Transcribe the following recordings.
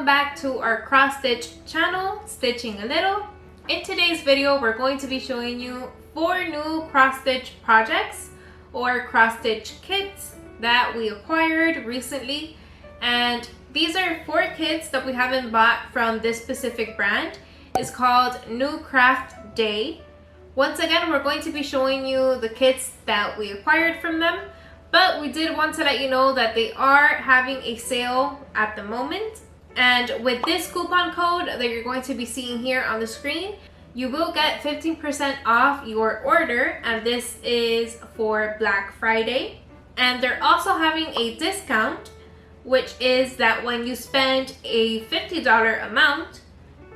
welcome back to our cross stitch channel, Stitching a Little. In today's video, we're going to be showing you 4 new cross stitch projects or cross stitch kits that we acquired recently. And these are 4 kits that we haven't bought from this specific brand. It's called New Craft Day. Once again, we're going to be showing you the kits that we acquired from them. But we did want to let you know that they are having a sale at the moment. And with this coupon code that you're going to be seeing here on the screen, you will get 15% off your order. And this is for Black Friday. And they're also having a discount, which is that when you spend a $50 amount,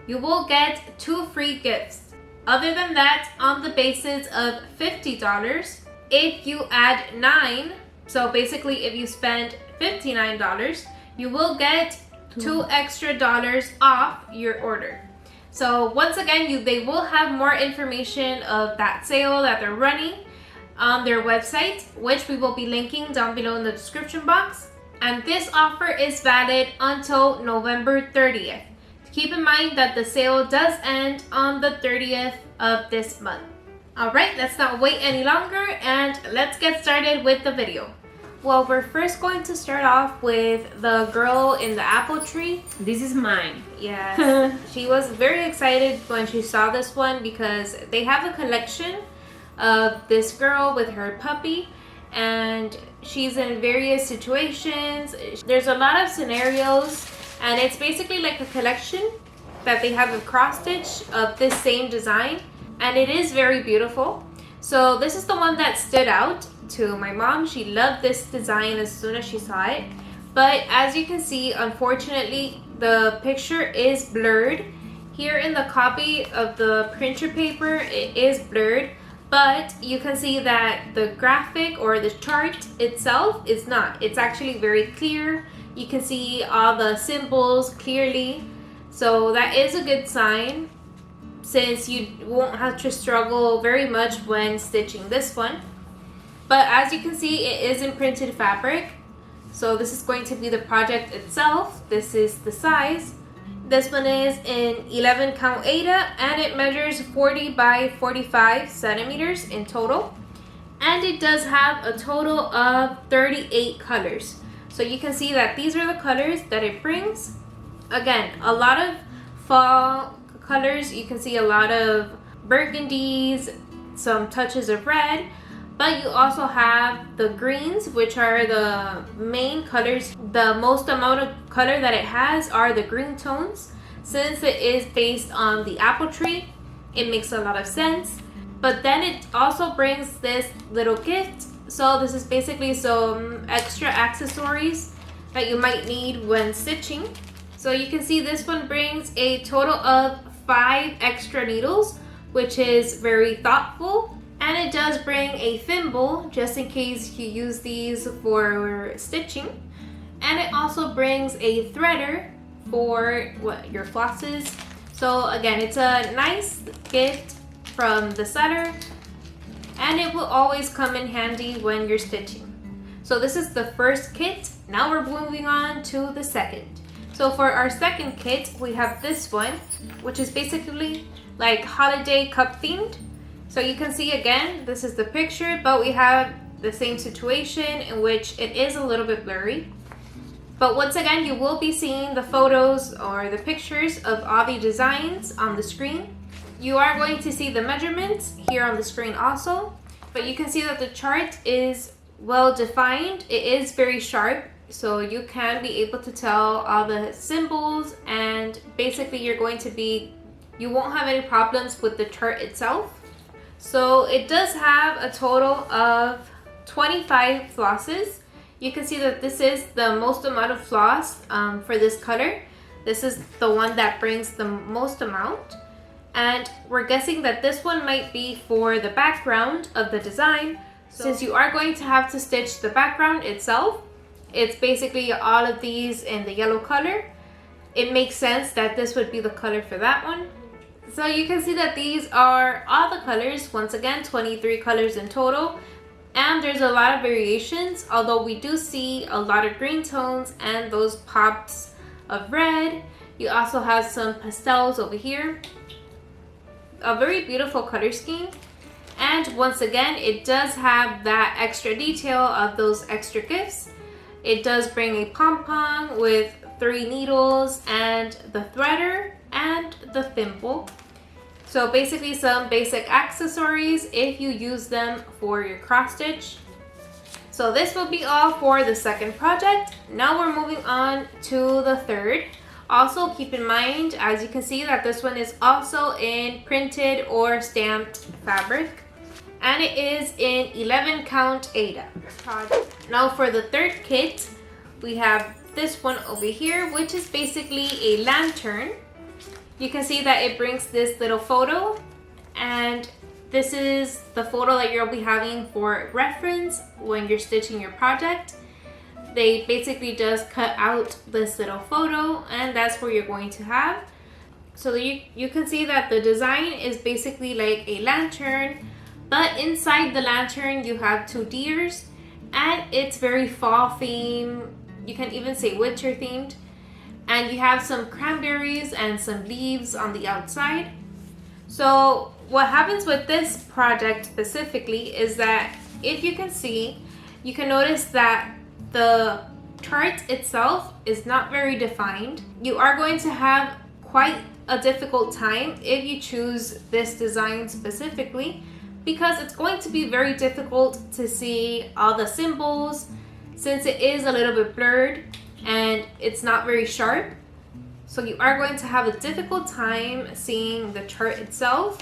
you will get 2 free gifts. Other than that, on the basis of $50, if you add 9, so basically if you spend $59, you will get 2 extra dollars off your order. So once again, they will have more information of that sale that they're running on their website, which we will be linking down below in the description box. And this offer is valid until November 30th. Keep in mind that the sale does end on the 30th of this month. Alright, let's not wait any longer and let's get started with the video. Well, we're first going to start off with the girl in the apple tree. This is mine. Yes. She was very excited when she saw this one because they have a collection of this girl with her puppy, and she's in various situations. There's a lot of scenarios, and it's basically like a collection that they have a cross stitch of this same design, and it is very beautiful. So this is the one that stood out to my mom. She loved this design as soon as she saw it, but as you can see, unfortunately the picture is blurred. Here in the copy of the printer paper, it is blurred, but you can see that the graphic or the chart itself is not. It's actually very clear. You can see all the symbols clearly, so that is a good sign, since you won't have to struggle very much when stitching this one. But as you can see, it is in printed fabric. So this is going to be the project itself. This is the size. This one is in 11 count Aida, and it measures 40 by 45 centimeters in total. And it does have a total of 38 colors. So you can see that these are the colors that it brings. Again, a lot of fall colors. You can see a lot of burgundies, some touches of red, but you also have the greens, which are the main colors. The most amount of color that it has are the green tones. Since it is based on the apple tree, it makes a lot of sense. But then it also brings this little gift. So this is basically some extra accessories that you might need when stitching. So you can see this one brings a total of 5 extra needles, which is very thoughtful. And it does bring a thimble just in case you use these for stitching. And it also brings a threader for your flosses. So again, it's a nice gift from the seller, and it will always come in handy when you're stitching. So this is the first kit. Now we're moving on to the second. So for our second kit, we have this one, which is basically like holiday cup themed. So you can see again, this is the picture, but we have the same situation in which it is a little bit blurry. But once again, you will be seeing the photos or the pictures of all the designs on the screen. You are going to see the measurements here on the screen also, but you can see that the chart is well defined. It is very sharp, so you can be able to tell all the symbols, and basically you won't have any problems with the chart itself. So it does have a total of 25 flosses. You can see that this is the most amount of floss for this color. This is the one that brings the most amount. And we're guessing that this one might be for the background of the design. Since you are going to have to stitch the background itself, it's basically all of these in the yellow color. It makes sense that this would be the color for that one. So you can see that these are all the colors. Once again, 23 colors in total. And there's a lot of variations, although we do see a lot of green tones and those pops of red. You also have some pastels over here. A very beautiful color scheme. And once again, it does have that extra detail of those extra gifts. It does bring a pom-pom with 3 needles and the threader and the thimble. So basically some basic accessories if you use them for your cross stitch. So this will be all for the second project. Now we're moving on to the third. Also keep in mind, as you can see, that this one is also in printed or stamped fabric. And it is in 11 count Aida. Now for the third kit, we have this one over here, which is basically a lantern. You can see that it brings this little photo, and this is the photo that you'll be having for reference when you're stitching your project. They basically just cut out this little photo, and that's where you're going to have. So you can see that the design is basically like a lantern, but inside the lantern you have 2 deers, and it's very fall themed. You can even say winter themed. And you have some cranberries and some leaves on the outside. So what happens with this project specifically is that if you can see, you can notice that the chart itself is not very defined. You are going to have quite a difficult time if you choose this design specifically, because it's going to be very difficult to see all the symbols since it is a little bit blurred and it's not very sharp. So you are going to have a difficult time seeing the chart itself.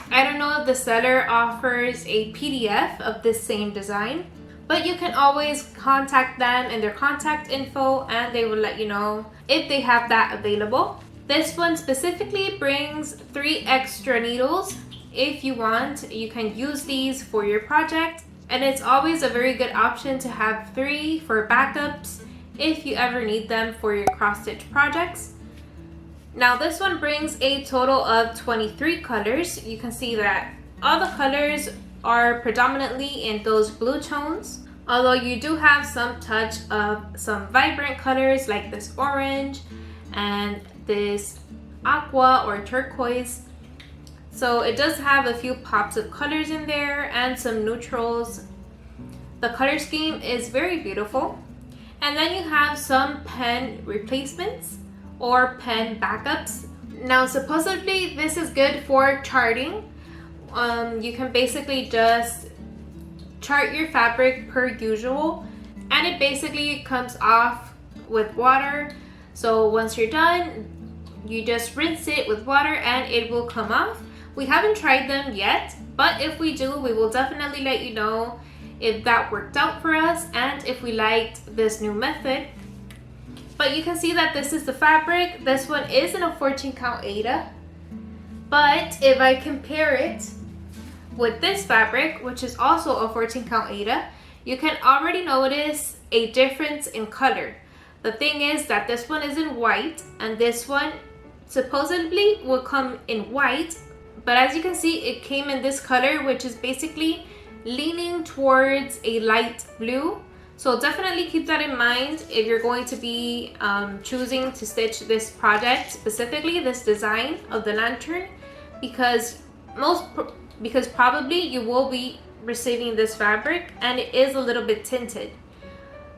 I don't know if the seller offers a PDF of this same design, but you can always contact them in their contact info and they will let you know if they have that available. This one specifically brings 3 extra needles. If you want, you can use these for your project, and it's always a very good option to have 3 for backups if you ever need them for your cross stitch projects. Now this one brings a total of 23 colors. You can see that all the colors are predominantly in those blue tones, although you do have some touch of some vibrant colors like this orange and this aqua or turquoise. So it does have a few pops of colors in there and some neutrals. The color scheme is very beautiful. And then you have some pen replacements or pen backups. Now supposedly this is good for charting. You can basically just chart your fabric per usual, and it basically comes off with water. So once you're done, you just rinse it with water and it will come off. We haven't tried them yet, but if we do, we will definitely let you know if that worked out for us and if we liked this new method. But you can see that this is the fabric. This one is in a 14 count Aida, but if I compare it with this fabric, which is also a 14 count Aida, you can already notice a difference in color. The thing is that this one is in white and this one supposedly will come in white, but as you can see, it came in this color, which is basically leaning towards a light blue. So definitely keep that in mind if you're going to be choosing to stitch this project, specifically this design of the lantern, because probably you will be receiving this fabric and it is a little bit tinted.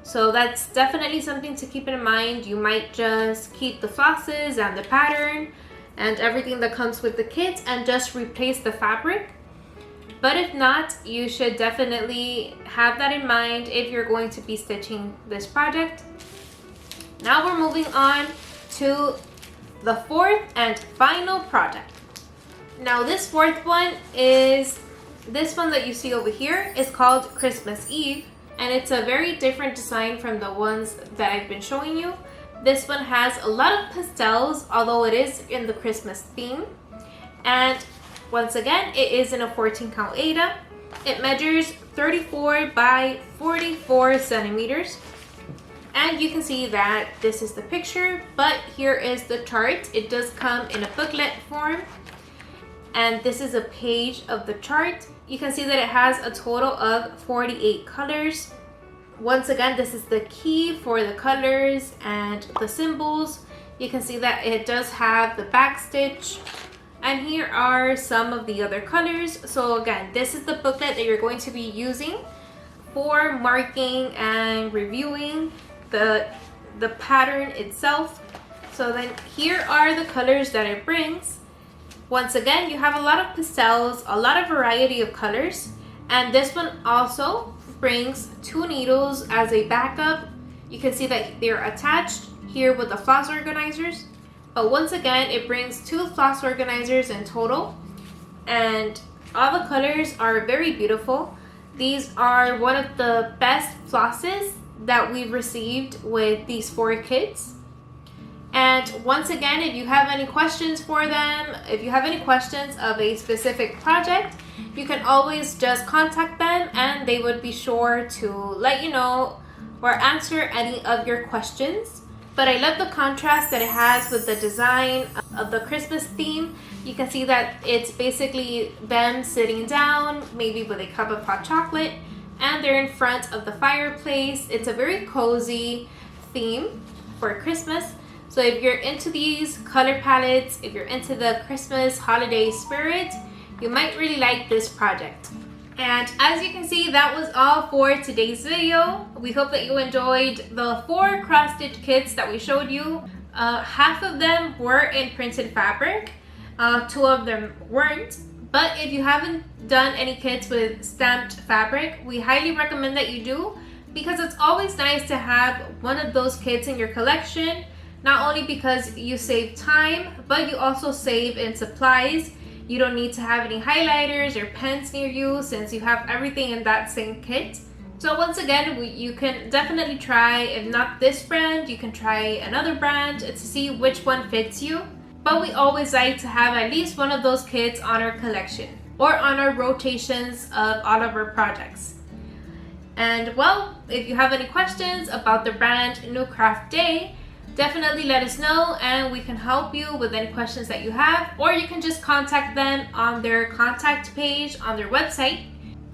So that's definitely something to keep in mind. You might just keep the flosses and the pattern and everything that comes with the kit and just replace the fabric. But if not, you should definitely have that in mind if you're going to be stitching this project. Now we're moving on to the fourth and final project. Now this fourth one is this one that you see over here is called Christmas Eve, and it's a very different design from the ones that I've been showing you. This one has a lot of pastels, although it is in the Christmas theme. And once again, it is in a 14 count Aida. It measures 34 by 44 centimeters. And you can see that this is the picture, but here is the chart. It does come in a booklet form. And this is a page of the chart. You can see that it has a total of 48 colors. Once again, this is the key for the colors and the symbols. You can see that it does have the back stitch. And here are some of the other colors. So again, this is the booklet that you're going to be using for marking and reviewing the pattern itself. So then here are the colors that it brings. Once again, you have a lot of pastels, a lot of variety of colors. And this one also brings 2 needles as a backup. You can see that they're attached here with the floss organizers. But once again, it brings 2 floss organizers in total. And all the colors are very beautiful. These are one of the best flosses that we've received with these 4 kits. And once again, if you have any questions for them, if you have any questions of a specific project, you can always just contact them and they would be sure to let you know or answer any of your questions. But I love the contrast that it has with the design of the Christmas theme. You can see that it's basically them sitting down, maybe with a cup of hot chocolate, and they're in front of the fireplace. It's a very cozy theme for Christmas. So if you're into these color palettes, if you're into the Christmas holiday spirit, you might really like this project. And as you can see, that was all for today's video. We hope that you enjoyed the 4 cross-stitch kits that we showed you. Half of them were in printed fabric, 2 of them weren't. But if you haven't done any kits with stamped fabric, we highly recommend that you do, because it's always nice to have one of those kits in your collection. Not only because you save time, but you also save in supplies. You don't need to have any highlighters or pens near you since you have everything in that same kit. So once again, you can definitely try, if not this brand, you can try another brand to see which one fits you. But we always like to have at least one of those kits on our collection or on our rotations of all of our projects. And well, if you have any questions about the brand New Craft Day, definitely let us know and we can help you with any questions that you have, or you can just contact them on their contact page on their website.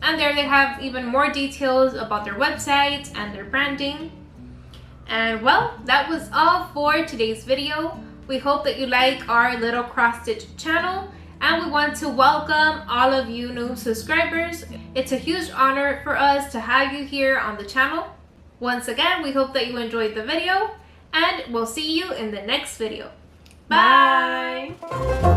And there they have even more details about their website and their branding. And well, that was all for today's video. We hope that you like our little cross-stitch channel, and we want to welcome all of you new subscribers. It's a huge honor for us to have you here on the channel. Once again, we hope that you enjoyed the video, and we'll see you in the next video. Bye!